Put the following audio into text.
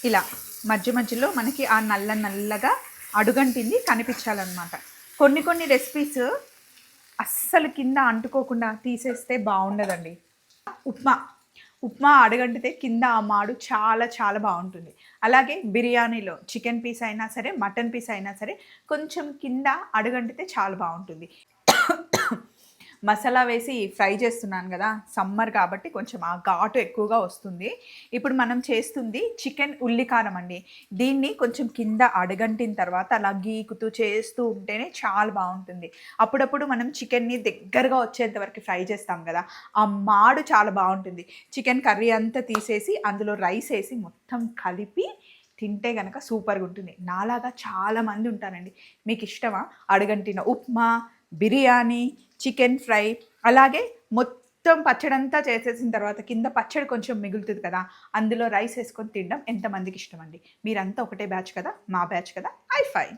ఇలా మధ్య మధ్యలో మనకి ఆ నల్లగా అడుగంటింది కనిపించాలన్నమాట. కొన్ని కొన్ని రెసిపీస్ అస్సలు కింద అంటుకోకుండా తీసేస్తే బాగుండదండి. ఉప్మా ఉప్మా అడుగంటితే కింద ఆ మాడు చాలా చాలా బాగుంటుంది. అలాగే బిర్యానీలో చికెన్ పీస్ అయినా సరే, మటన్ పీస్ అయినా సరే కొంచెం కింద అడుగంటితే చాలా బాగుంటుంది. మసాలా వేసి ఫ్రై చేస్తున్నాను కదా, సమ్మర్ కాబట్టి కొంచెం ఆ ఘాటు ఎక్కువగా వస్తుంది. ఇప్పుడు మనం చేస్తుంది చికెన్ ఉల్లికారం అండి. దీన్ని కొంచెం కింద అడుగంటిన తర్వాత అలా గీకుతూ చేస్తూ ఉంటేనే చాలా బాగుంటుంది. అప్పుడప్పుడు మనం చికెన్ని దగ్గరగా వచ్చేంత వరకు ఫ్రై చేస్తాం కదా, ఆ మాడు చాలా బాగుంటుంది. చికెన్ కర్రీ అంతా తీసేసి అందులో రైస్ వేసి మొత్తం కలిపి తింటే గనక సూపర్గా ఉంటుంది. నాలాగా చాలామంది ఉంటారండి. మీకు ఇష్టమా అడుగంటిన ఉప్మా, బిర్యానీ, చికెన్ ఫ్రై, అలాగే మొత్తం పచ్చడంతా చేసేసిన తర్వాత కింద పచ్చడి కొంచెం మిగులుతుంది కదా, అందులో రైస్ వేసుకొని తినడం ఎంతమందికి ఇష్టం అండి? మీరంతా ఒకటే బ్యాచ్ కదా, మా బ్యాచ్ కదా, ఐ ఫైన్.